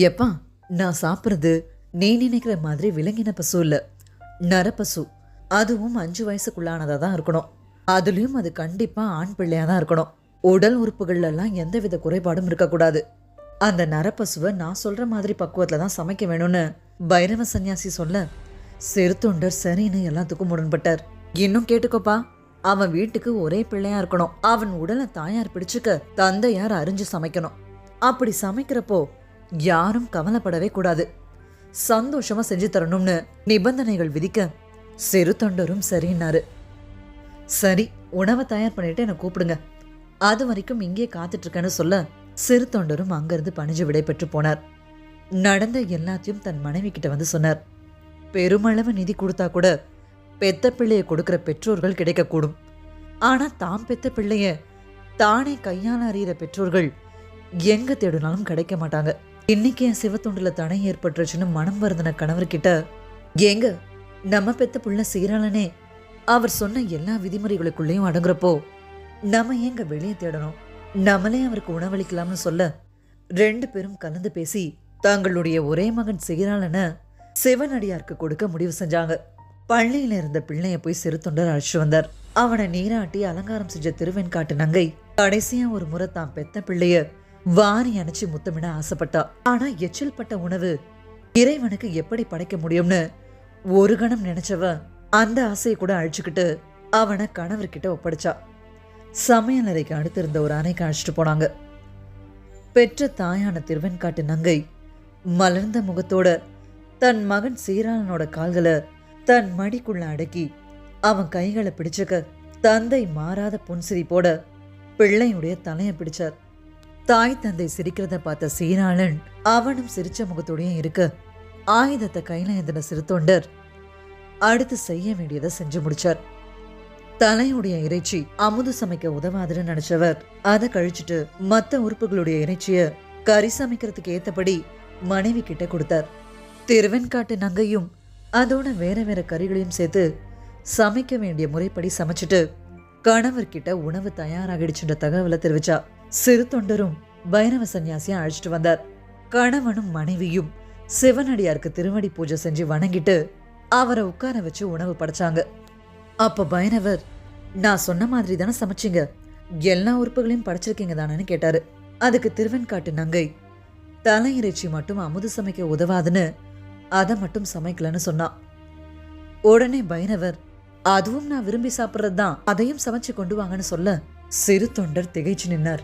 எப்பா, நான் சாப்பிட்றது நீ நினைக்கிற மாதிரி விலங்கின பசு இல்ல, நரப்பசு. அதுவும் 5 வயசுக்குள்ளானதா தான் இருக்கணும். அதுலயும் அது கண்டிப்பா ஆண் பிள்ளையா தான் இருக்கணும். உடல் உறுப்புகள்ல எல்லாம் எந்தவித குறைபாடும் இருக்கக்கூடாது. அந்த நரப்பசுவை நான் சொல்ற மாதிரி பக்குவத்துல தான் சமைக்க வேணும்னு பைரவ சன்னியாசி சொல்ல, சிறுத்தொண்டர் சரின்னு எல்லாத்துக்கும் முரண்பட்டார். இன்னும் கேட்டுக்கோப்பா, அவன் வீட்டுக்கு ஒரே பிள்ளையா இருக்கணும். அவன் உடலை தாயார் பிடிச்சுக்க, தந்தையார் அறிஞ்சு சமைக்கணும். அப்படி சமைக்கிறப்போ யாரும் கவலைப்படவே கூடாது. சந்தோஷமா செஞ்சு தரணும்னு நிபந்தனைகள் விதிக்க சிறு தொண்டரும் சரின்னாரு. சரி, உணவை தயார் பண்ணிட்டு என்ன கூப்பிடுங்க, அது வரைக்கும் இங்கே காத்துட்டு இருக்கேன்னு சொல்ல சிறு தொண்டரும் அங்கிருந்து பணிஞ்சு விடை பெற்று போனார். நடந்த எல்லாத்தையும் தன் மனைவி கிட்ட வந்து சொன்னார். பெருமளவு நிதி கொடுத்தா கூட பெத்த பிள்ளைய கொடுக்கிற பெற்றோர்கள் கிடைக்கக்கூடும். ஆனா தாம் பெத்த பிள்ளைய தானே கையால அறிகிற பெற்றோர்கள் எங்க தேடினாலும் கிடைக்க மாட்டாங்க. இன்னைக்கு என் சிவத்தொண்டுல தடை ஏற்பட்டுருச்சுன்னு மனம் வருந்தின கணவர்கிட்ட, ஏங்க நம்ம பெத்த புள்ள சீராளனே அவர் சொன்ன எல்லா விதிமுறைகளுக்குள்ளேயும் அடங்குறப்போ நம்ம ஏங்க வெளியே தேடணும், நம்மளே அவருக்கு உணவளிக்கலாம்னு சொல்ல 2 பேரும் கலந்து பேசி தங்களுடைய ஒரே மகன் சீராளனை சிவனடியாருக்கு கொடுக்க முடிவு செஞ்சாங்க. பள்ளியில இருந்த பிள்ளைய போய் சிறு தொண்டர் அழைச்சு வந்தார். அவனை நீராட்டி அலங்காரம் செஞ்ச திருவெண்காட்டு நங்கை கடைசியா ஒரு முறை தான் பெத்த பிள்ளைய வாரி அணைச்சு முத்தமிட ஆசைப்பட்டா. ஆனா எச்சில் பட்ட உணவு இறைவனுக்கு எப்படி படைக்க முடியும்னு ஒரு கணம் நினைச்சவ அந்த ஆசையை கூட அழிச்சுக்கிட்டு அவனை கணவர்கிட்ட ஒப்படைச்சா. சமையல் அறைக்கு அடுத்து இருந்த ஒரு அறைக்கு அழைச்சிட்டு போனாங்க. பெற்ற தாயான திருவெண்காட்டு நங்கை மலர்ந்த முகத்தோட தன் மகன் சீராளனோட கால்களை தன் மடிக்குள்ள அடக்கி அவன் கைகளை பிடிச்சுக்க தந்தை மாறாத புன்சிரிப்போட பிள்ளையுடைய தலையை பிடிச்சார். தாய் தந்தை சிரிக்கிறத பார்த்த சீராளன் அவனும் சிரிச்ச முகத்தோடையும் இருக்க ஆயுதத்தை கையில ஏந்தின சிறு தொண்டர் அடுத்து செய்ய வேண்டியதை செஞ்சு முடிச்சார். தலையுடைய இறைச்சி அமுது சமைக்க உதவாதுன்னு நினைச்சவர் அதை கழிச்சுட்டு மத்த உறுப்புகளுடைய இறைச்சிய கறி சமைக்கிறதுக்கு ஏத்தபடி மனைவி கிட்ட கொடுத்தார். திருவெண்காட்டு நங்கையும் அதோட வேற வேற கறிகளையும் சேர்த்து சமைக்க வேண்டிய முறைப்படி சமைச்சிட்டு கணவர்கிட்ட உணவு தயாராகிடுச்சுன்ற தகவலை தெரிவிச்சா. சிறு தொண்டரும் பைரவ சன்னியாசியை அழைச்சிட்டு வந்தார். கணவனும் மனைவியும் சிவனடியாருக்கு திருவடி பூஜை செஞ்சு வணங்கிட்டு அவரை உட்கார வச்சு உணவு படைச்சாங்க. அப்ப பைரவர், நான் சொன்ன மாதிரி தானே சமைச்சிங்க, எல்லா உறுப்புகளையும் படைச்சிருக்கீங்க தானேன்னு கேட்டாரு. அதுக்கு திருவெண்காட்டு நங்கை தலை இறைச்சி மட்டும் அமுது சமைக்க உதவாதுன்னு அதை மட்டும் சமைக்கலன்னு சொன்னான். உடனே பைரவர், அதுவும் நான் விரும்பி சாப்பிட்றது தான், அதையும் சமைச்சு கொண்டு வாங்கன்னு சொல்ல சிறு தொண்டர் திகைச்சு நின்னார்.